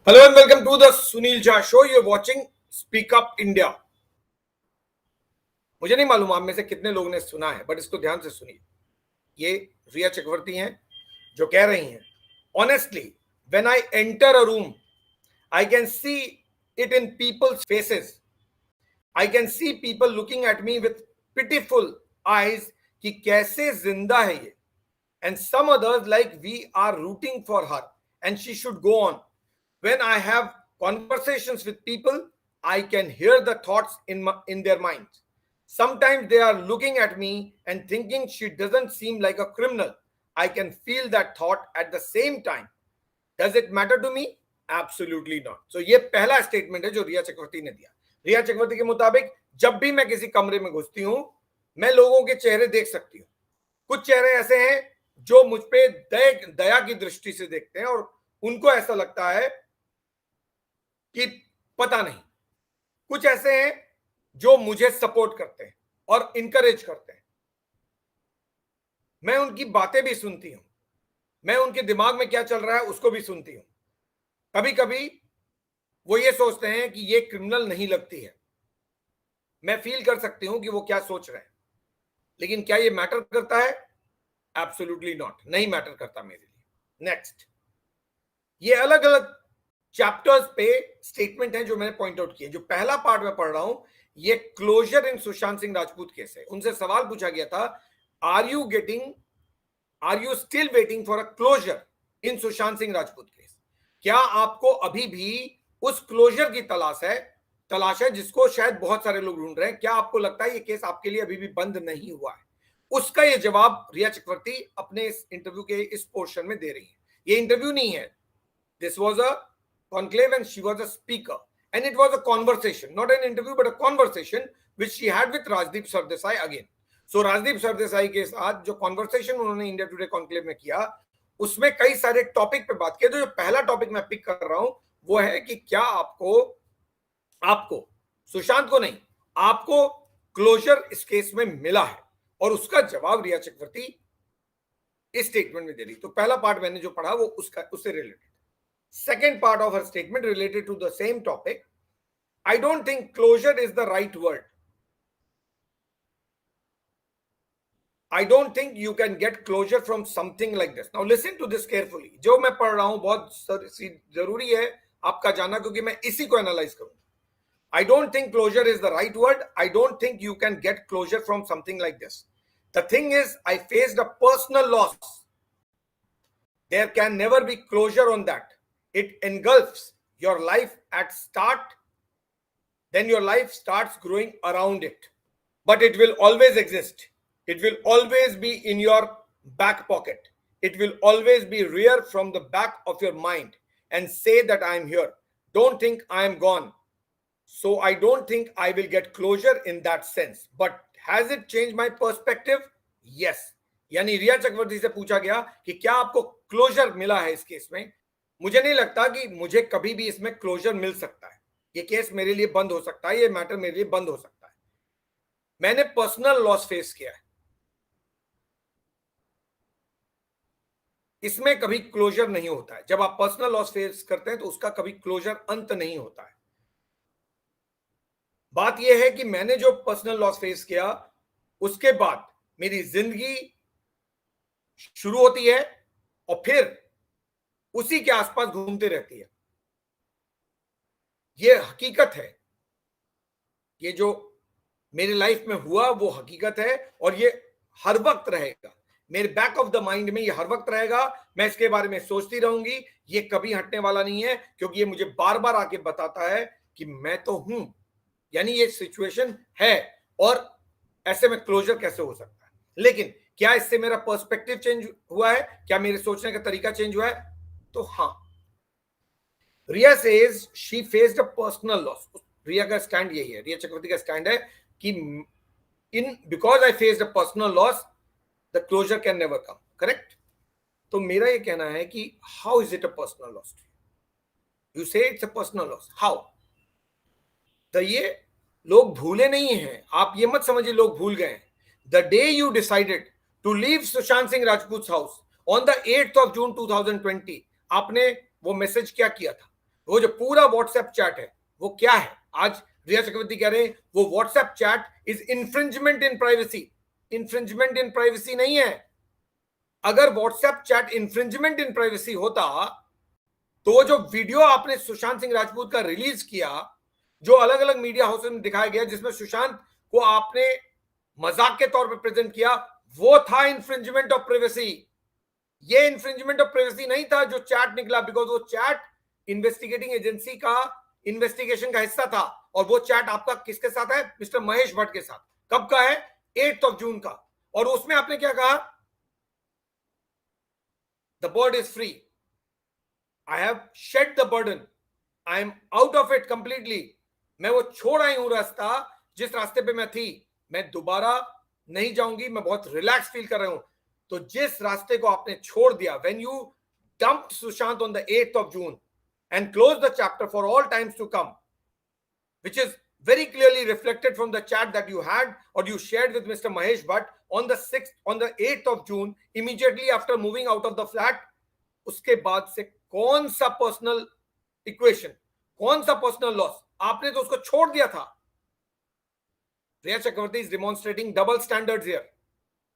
Hello and welcome to the Sunil Jha Show. You're watching Speak Up India. मुझे नहीं मालूम आप में से कितने लोगों ने सुना है, बट इसको ध्यान से सुनिए. ये रिया चक्रवर्ती हैं जो कह रही हैं, Honestly, when I enter a room, I can see it in people's faces. I can see people looking at me with pitiful eyes कि कैसे जिंदा है ये. And some others like we are rooting for her and she should go on. When I have conversations with people, I can hear the thoughts in their minds. Sometimes they are looking at me and thinking she doesn't seem like a criminal. I can feel that thought at the same time. Does it matter to me? Absolutely not. So ये पहला statement है जो रिया चक्रवर्ती ने दिया. रिया चक्रवर्ती के मुताबिक जब भी मैं किसी कमरे में घुसती हूं, मैं लोगों के चेहरे देख सकती हूं. कुछ चेहरे ऐसे हैं जो मुझ पे दया की दृष्टि से देखते हैं और उनको ऐसा लगता है कि पता नहीं. कुछ ऐसे हैं जो मुझे सपोर्ट करते हैं और इनकरेज करते हैं. मैं उनकी बातें भी सुनती हूं, मैं उनके दिमाग में क्या चल रहा है उसको भी सुनती हूं. कभी कभी वो ये सोचते हैं कि ये क्रिमिनल नहीं लगती है. मैं फील कर सकती हूं कि वो क्या सोच रहे हैं, लेकिन क्या ये मैटर करता है? Absolutely not. नहीं मैटर करता मेरे लिए. नेक्स्ट, ये अलग अलग चैप्टर्स पे स्टेटमेंट है जो मैंने पॉइंट आउट किए. जो पहला पार्ट में पढ़ रहा हूं, ये closure in Sushant Singh Rajput case है. उनसे सवाल पूछा गया था, are you still waiting for a closure in Sushant Singh Rajput case? क्या आपको अभी भी उस क्लोजर की तलाश है जिसको शायद बहुत सारे लोग ढूंढ रहे हैं? क्या आपको लगता है ये केस आपके लिए अभी भी बंद नहीं हुआ है? उसका ये जवाब रिया चक्रवर्ती अपने इस इंटरव्यू के इस पोर्शन में दे रही है. ये इंटरव्यू नहीं है. This was a conclave and she was a speaker and it was a conversation, not an interview but a conversation which she had with Rajdeep Sardesai again. So Rajdeep Sardesai के साथ जो conversation उन्होंने India today conclave में किया, उसमें कई सारे topic पे बात की. तो जो पहला टॉपिक मैं पिक कर रहा हूं वो है कि क्या आपको सुशांत को नहीं, आपको क्लोजर इस केस में मिला है? और उसका जवाब रिया चक्रवर्ती इस स्टेटमेंट में दे रही. तो पहला पार्ट मैंने जो पढ़ा वो उससे related. Second part of her statement related to the same topic. I don't think closure is the right word. I don't think you can get closure from something like this. Now listen to this carefully. जो मैं पढ़ रहा हूं बहुत जरूरी है आपका जानना, क्योंकि मैं इसी को एनालाइज करूंगा. I don't think closure is the right word. I don't think you can get closure from something like this. The thing is, I faced a personal loss. There can never be closure on that. It engulfs your life at start, then your life starts growing around it. But it will always exist. It will always be in your back pocket. It will always be rear from the back of your mind and say that I am here. Don't think I am gone. So I don't think I will get closure in that sense. But has it changed my perspective? Yes. यानी रिया चक्रवर्ती से पूछा गया कि क्या आपको closure मिला है इस केस में? मुझे नहीं लगता कि मुझे कभी भी इसमें क्लोजर मिल सकता है. ये केस मेरे लिए बंद हो सकता है, ये मैटर मेरे लिए बंद हो सकता है. मैंने पर्सनल लॉस फेस किया है, इसमें कभी क्लोजर नहीं होता है. जब आप पर्सनल लॉस फेस करते हैं तो उसका कभी क्लोजर अंत नहीं होता है. बात यह है कि मैंने जो पर्सनल लॉस फेस किया उसके बाद मेरी जिंदगी शुरू होती है और फिर उसी के आसपास घूमते रहती है. ये हकीकत है. ये जो मेरी लाइफ में हुआ वो हकीकत है और ये हर वक्त रहेगा. मेरे बैक ऑफ द माइंड में ये हर वक्त रहेगा. मैं इसके बारे में सोचती रहूंगी. ये कभी हटने वाला नहीं है, क्योंकि ये मुझे बार बार आके बताता है कि मैं तो हूं, यानी ये सिचुएशन है और ऐसे में क्लोजर कैसे हो सकता है. लेकिन क्या इससे मेरा पर्सपेक्टिव चेंज हुआ है? क्या मेरे सोचने का तरीका चेंज हुआ है? तो हाँ. Riya says she faced a personal loss. Riya का स्टैंड यही है, रिया चक्रवर्ती का स्टैंड है कि because I faced a personal loss the closure can never come. Correct. तो मेरा ये कहना है कि how is it a personal loss? You say it's a personal loss. How? तो ये लोग भूले नहीं हैं. आप ये मत समझिए लोग भूल गए. The day you decided to leave Sushant Singh Rajput house on the 8th of June 2020, आपने वो मैसेज क्या किया था? वो जो पूरा व्हाट्सएप चैट है वो क्या है? आज रिया चक्रवर्ती कह रहे हैं वो WhatsApp chat is infringement in privacy. Infringement in privacy नहीं है। अगर व्हाट्सएप चैट इन्फ्रिंजमेंट इन प्राइवेसी होता तो वो जो वीडियो आपने सुशांत सिंह राजपूत का रिलीज किया, जो अलग अलग मीडिया हाउस में दिखाया गया, जिसमें सुशांत को आपने मजाक के तौर पर प्रेजेंट किया, वो था इन्फ्रिंजमेंट ऑफ प्राइवेसी। ये इन्फ्रिंजमेंट ऑफ प्राइवेसी नहीं था जो चैट निकला, बिकॉज वो चैट इन्वेस्टिगेटिंग एजेंसी का इन्वेस्टिगेशन का हिस्सा था। और वो चैट आपका किसके साथ है? मिस्टर महेश भट्ट के साथ। कब का है? 8 जून का। और उसमें आपने क्या कहा? The bird is free, I have shed the burden, I am out of it completely. मैं वो छोड़ आई हूं रास्ता, जिस रास्ते पे मैं थी मैं दोबारा नहीं जाऊंगी, मैं बहुत रिलैक्स फील कर रहा हूं। तो जिस रास्ते को आपने छोड़ दिया, when you dumped Sushant on the 8 June and closed the chapter for all times to come, which is very clearly reflected from the chat that you had or you shared with Mr. Mahesh Bhatt on the 8th June, immediately after moving out of the flat, उसके बाद से कौन सा personal equation, कौन सा personal loss? आपने तो उसको छोड़ दिया था। Riya Chakraborty is demonstrating double standards here.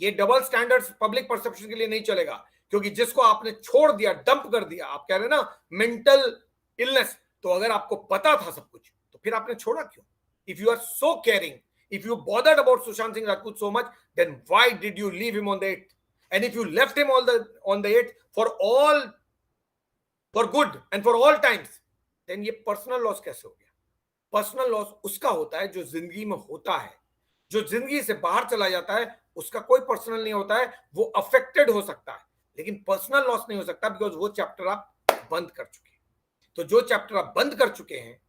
ये डबल स्टैंडर्ड्स पब्लिक परसेप्शन के लिए नहीं चलेगा, क्योंकि जिसको आपने छोड़ दिया, डंप कर दिया, आप कह रहे हैं ना मेंटल इलनेस, तो अगर आपको पता था सब कुछ तो फिर आपने छोड़ा क्यों? If you are so caring, if you bothered about Sushant Singh Rajput so much, then why did you leave him on the 8th? And if you left him on the 8th for good and for all times, देन ये personal loss कैसे हो गया? Personal loss उसका होता है जो जिंदगी में होता है। जो जिंदगी से बाहर चला जाता है उसका कोई पर्सनल नहीं होता है, वो अफेक्टेड हो सकता है, लेकिन पर्सनल लॉस नहीं हो सकता, बिकॉज वो चैप्टर आप बंद कर चुके हैं। तो जो चैप्टर आप बंद कर चुके हैं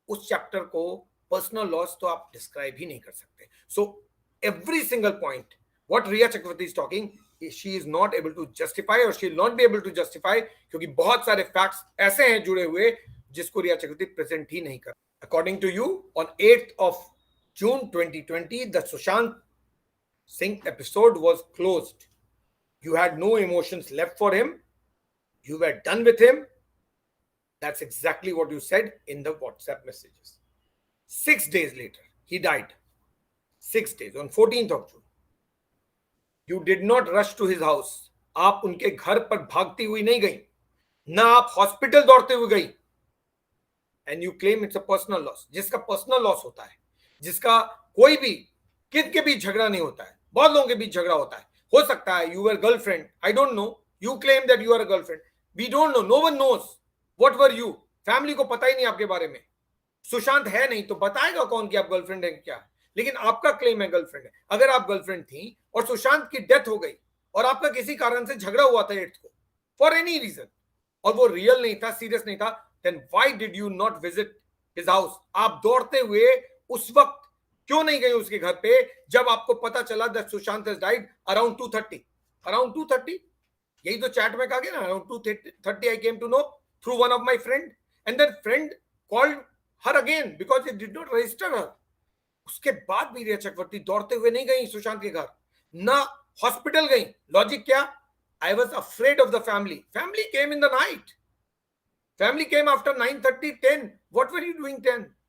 उस चैप्टर को पर्सनल लॉस तो आप डिस्क्राइब ही नहीं कर सकते। So every single point what Riya Chakraborty is talking, she is not able to justify और she will not be able to justify, क्योंकि बहुत सारे फैक्ट्स ऐसे हैं जुड़े हुए जिसको रिया चक्रवर्ती प्रेजेंट ही नहीं कर। According to you, on 8th June 2020, the Sushant Singh episode was closed. You had no emotions left for him. You were done with him. That's exactly what you said in the WhatsApp messages. 6 days later, he died. 6 days, on 14th June. You did not rush to his house. आप उनके घर पर भागती हुई नहीं गई, ना आप हॉस्पिटल दौड़ते हुए गई. And you claim it's a personal loss. जिसका पर्सनल लॉस होता है, जिसका कोई भी किद के बीच झगड़ा नहीं होता है, बहुत लोगों के बीच झगड़ा होता है, हो सकता है you were girlfriend, I don't know, you claim that you are a girlfriend, we don't know, no one knows what were you, family को पता ही नहीं आपके बारे में, सुशांत है नहीं तो बताएगा कौन कि आप गर्लफ्रेंड है क्या, लेकिन आपका क्लेम है गर्लफ्रेंड है। अगर आप गर्लफ्रेंड थी और सुशांत की डेथ हो गई और आपका किसी कारण से झगड़ा हुआ था 8th को फॉर एनी रीजन और वो रियल नहीं था, सीरियस नहीं था, then why did you not visit his house? आप दौड़ते हुए उस वक्त क्यों नहीं गए उसके घर पे जब आपको पता चला that Sushant has died around 2:30? Around 2:30, यही तो चैट में कहा गया ना, around 2:30 I came to know through one of my friend and then friend called her again because it did not register her. उसके बाद भी रिया चक्रवर्ती दौड़ते हुए नहीं गई सुशांत के घर, ना हॉस्पिटल गई। लॉजिक क्या? I was afraid of the family, family came in the night, family came after 9:30, 10, what were you doing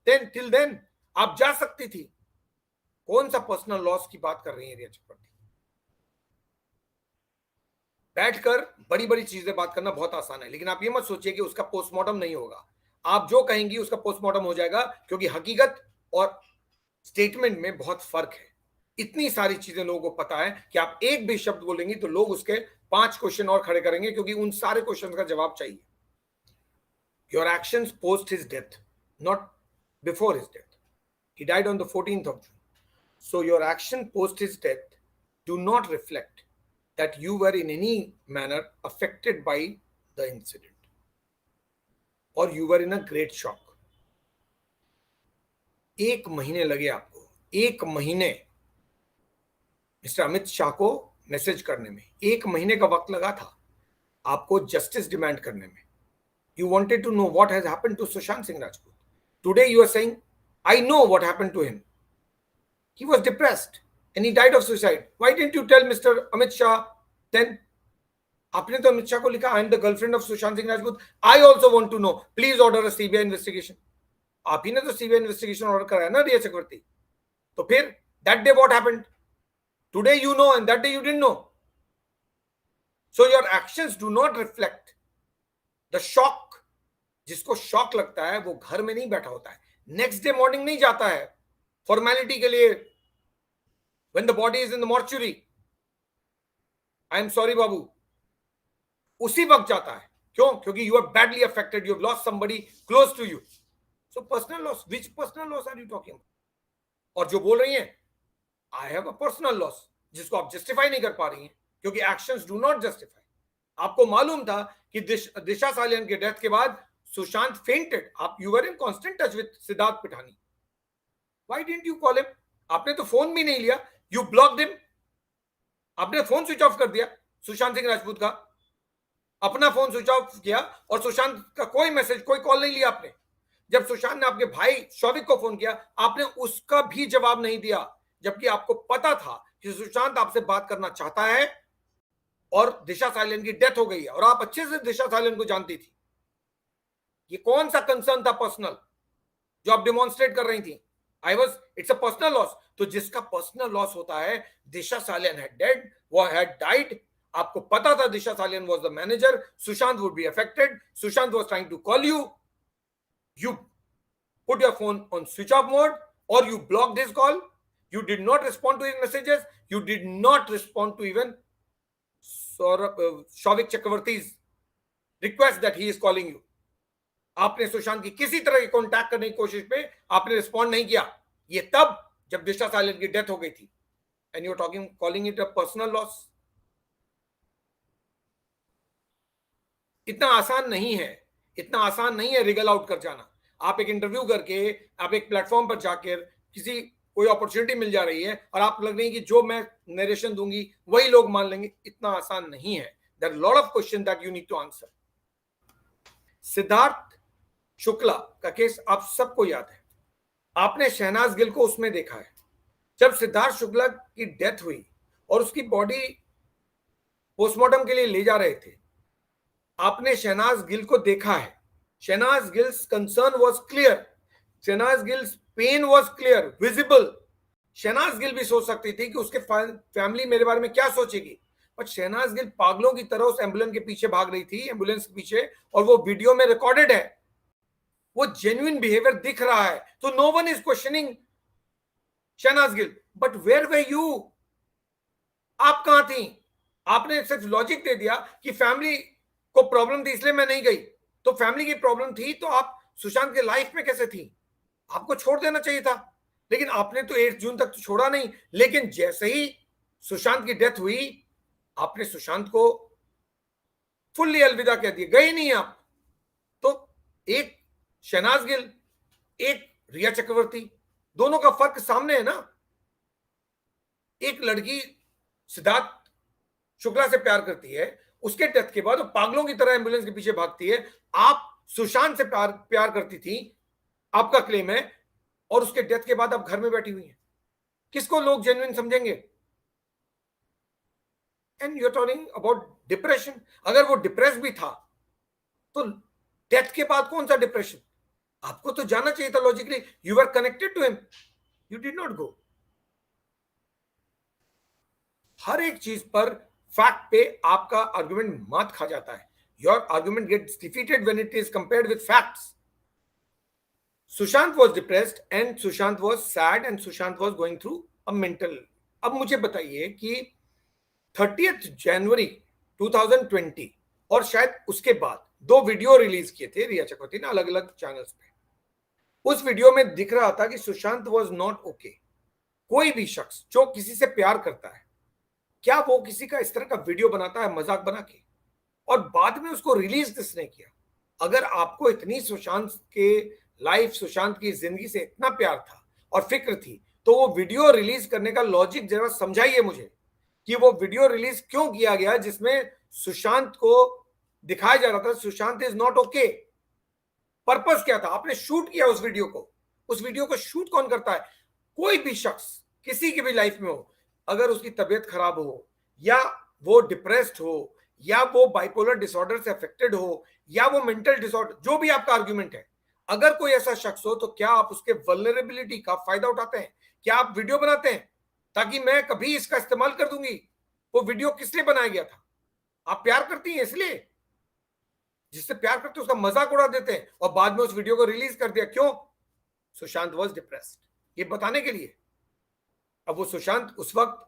10 till then? आप जा सकती थी। कौन सा पर्सनल लॉस की बात कर रही है रिया चक्रवर्ती? बैठकर बड़ी बड़ी चीजें बात करना बहुत आसान है, लेकिन आप ये मत सोचिए कि उसका पोस्टमार्टम नहीं होगा। आप जो कहेंगी उसका पोस्टमार्टम हो जाएगा, क्योंकि हकीकत और स्टेटमेंट में बहुत फर्क है। इतनी सारी चीजें लोगों को पता है कि आप एक भी शब्द बोलेंगी तो लोग उसके 5 क्वेश्चन और खड़े करेंगे, क्योंकि उन सारे क्वेश्चन का जवाब चाहिए। Your actions post his death, not before his death. He died on the 14th June. So your action post his death do not reflect that you were in any manner affected by the incident or you were in a great shock. 1 महीने लगे आपको, 1 महीने mister Amit Shah को message करने में, 1 महीने का वक्त लगा था आपको जस्टिस डिमांड करने में। You wanted to know what has happened to Sushant Singh Rajput. Today you are saying, I know what happened to him. He was depressed and he died of suicide. Why didn't you tell Mr. Amit Shah then? आपने तो अमित शाह को लिखा, I am the girlfriend of Sushant Singh Rajput, I also want to know, please order a CBI investigation. आप ही ने तो CBI investigation order कराया ना रिया चक्रवर्ती। तो फिर that day what happened? Today you know and that day you didn't know. So your actions do not reflect the shock. जिसको shock लगता है वो घर में नहीं बैठा होता है, नेक्स्ट डे मॉर्निंग नहीं जाता है फॉर्मेलिटी के लिए, when the body is in the mortuary, I am sorry बाबू, उसी वक्त जाता है। क्यों? क्योंकि you are badly affected, you have lost somebody close to you. So personal loss, which personal loss are you talking? और जो बोल रही हैं I have a personal loss, जिसको आप जस्टिफाई नहीं कर पा रही हैं क्योंकि एक्शंस डू नॉट जस्टिफाई। आपको मालूम था कि दिशा सालियन के डेथ के बाद सुशांत फेंटेड, आप you were in constant touch with Siddharth Pithani, why didn't you call him? आपने तो फोन भी नहीं लिया, यू ब्लॉक्ड हिम, आपने फोन स्विच ऑफ कर दिया सुशांत सिंह राजपूत का, अपना फोन स्विच ऑफ किया और सुशांत का कोई मैसेज, कोई कॉल नहीं लिया आपने। जब सुशांत ने आपके भाई शौविक को फोन किया, आपने उसका भी जवाब नहीं दिया, जबकि आपको पता था कि सुशांत आपसे बात करना चाहता है और दिशा सालियन की डेथ हो गई है और आप अच्छे से दिशा सालियन को जानती थी। ये कौन सा कंसर्न था पर्सनल जो आप डिमॉन्स्ट्रेट कर रही थी? I was, it's a personal loss. तो जिसका पर्सनल लॉस होता है, दिशा सालियन हैड डेड, वो हैड डाइड, आपको पता था Disha Salian was the manager, Sushant would be affected, Sushant was trying to call you, you put your phone on switch off mode or you blocked his call, you did not respond to his messages, you did not respond to even Shouvik Chakravarti's request that he is calling you. आपने सुशांत की किसी तरह की contact करने की कोशिश पे आपने रिस्पॉन्ड नहीं किया, ये तब जब दिशा सालियन की डेथ हो गई थी, and you are talking, calling it a personal loss. इतना आसान नहीं है, इतना आसान नहीं है रिगल आउट कर जाना। आप एक इंटरव्यू करके, आप एक प्लेटफॉर्म पर जाकर किसी कोई अपॉर्चुनिटी मिल जा रही है और आप लग रही है कि जो मैं नरेशन दूंगी वही लोग मान लेंगे, इतना आसान नहीं है। There are lot of question that you need to answer. Siddharth Shukla का केस आप सबको याद है, आपने शहनाज गिल को उसमें देखा है। जब सिद्धार्थ शुक्ला की डेथ हुई और उसकी बॉडी पोस्टमार्टम के लिए ले जा रहे थे, आपने शहनाज गिल को देखा है। Shehnaaz Gill's concern was clear, Shehnaaz Gill's pain was clear, visible. Shehnaaz Gill भी सोच सकती थी कि उसके फैमिली मेरे बारे में क्या सोचेगी, बट शहनाज गिल पागलों की तरह उस एम्बुलेंस के पीछे भाग रही थी, एम्बुलेंस के पीछे, और वो वीडियो में रिकॉर्डेड है, वो जेन्युइन बिहेवियर दिख रहा है। तो no one is questioning Shehnaaz Gill, but where were you? आप कहां थी? आपने सिर्फ लॉजिक दे दिया कि फैमिली को प्रॉब्लम थी इसलिए मैं नहीं गई। तो फैमिली की प्रॉब्लम थी तो आप सुशांत के लाइफ में कैसे थी? आपको छोड़ देना चाहिए था, लेकिन आपने तो 8 जून तक तो छोड़ा नहीं। लेकिन जैसे ही सुशांत की डेथ हुई, आपने सुशांत को फुल्ली अलविदा कह दिया, गए नहीं आप। तो एक शहनाज गिल, एक रिया चक्रवर्ती, दोनों का फर्क सामने है ना। एक लड़की सिद्धार्थ शुक्ला से प्यार करती है, उसके डेथ के बाद वो पागलों की तरह एम्बुलेंस के पीछे भागती है। आप सुशांत से प्यार करती थी, आपका क्लेम है, और उसके डेथ के बाद आप घर में बैठी हुई हैं। किसको लोग जेन्युइन समझेंगे? And you are talking about depression. अगर वो डिप्रेस भी था तो डेथ के बाद कौन सा डिप्रेशन? आपको तो जाना चाहिए था logically, you are connected to him, you did not go. हर एक चीज पर फैक्ट पे आपका आर्गुमेंट मात खा जाता है। Your argument gets defeated when it is compared with facts. Sushant was depressed and Sushant was sad and Sushant was going through a mental. अब मुझे बताइए कि 30 जनवरी 2020 और शायद उसके बाद 2 वीडियो रिलीज किए थे रिया चक्रवर्ती ने अलग अलग चैनल्स पे। उस वीडियो में दिख रहा था कि सुशांत वाज नॉट ओके। कोई भी शख्स जो किसी से प्यार करता है, क्या वो किसी का इस तरह का वीडियो बनाता है मजाक बना के, और बाद में उसको रिलीज किसने किया? अगर आपको इतनी सुशांत के लाइफ, सुशांत की जिंदगी से इतना प्यार था और फिक्र थी, तो वो वीडियो रिलीज करने का लॉजिक जरा समझाइए मुझे कि वो वीडियो रिलीज क्यों किया गया जिसमें सुशांत को दिखाया जा रहा था Sushant is not okay. Purpose क्या था? आपने शूट किया उस वीडियो को। उस वीडियो को शूट कौन करता है? कोई भी शख्स किसी की भी लाइफ में हो, अगर उसकी तबीयत खराब हो या वो डिप्रेस्ड हो या वो बाइपोलर डिसऑर्डर से अफेक्टेड हो, या वो मेंटल डिसऑर्डर, जो भी आपका आर्ग्यूमेंट है, अगर कोई ऐसा शख्स हो तो क्या आप उसके वल्नरेबिलिटी का फायदा उठाते हैं? क्या आप वीडियो बनाते हैं ताकि मैं कभी इसका इस्तेमाल कर दूंगी? वो वीडियो किस लिए बनाया गया था? आप प्यार करती हैं इसलिए? जिससे प्यार करते हैं उसका मजाक उड़ा देते हैं और बाद में उस वीडियो को रिलीज कर दिया। क्यों? सुशांत वॉज डिप्रेस्ड, ये बताने के लिए। अब वो सुशांत उस वक्त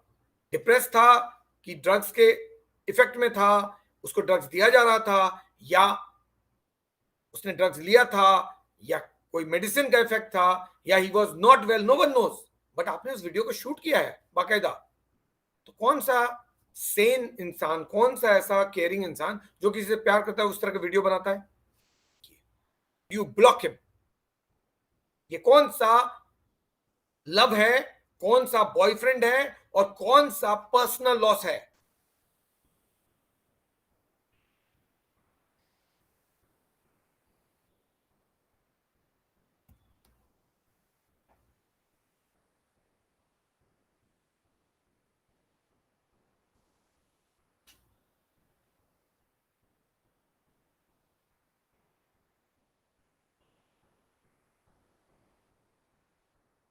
डिप्रेस था कि ड्रग्स के इफेक्ट में था, उसको ड्रग्स दिया जा रहा था, या उसने ड्रग्स लिया था, या कोई मेडिसिन का इफेक्ट था, या he was not well, no one knows. But आपने उस वीडियो को शूट किया है बाकायदा। तो कौन सा सेन इंसान, कौन सा ऐसा केयरिंग इंसान जो किसी से प्यार करता है उस तरह का वीडियो बनाता है? You block him. ये कौन सा लव है, कौन सा बॉयफ्रेंड है, और कौन सा पर्सनल लॉस है?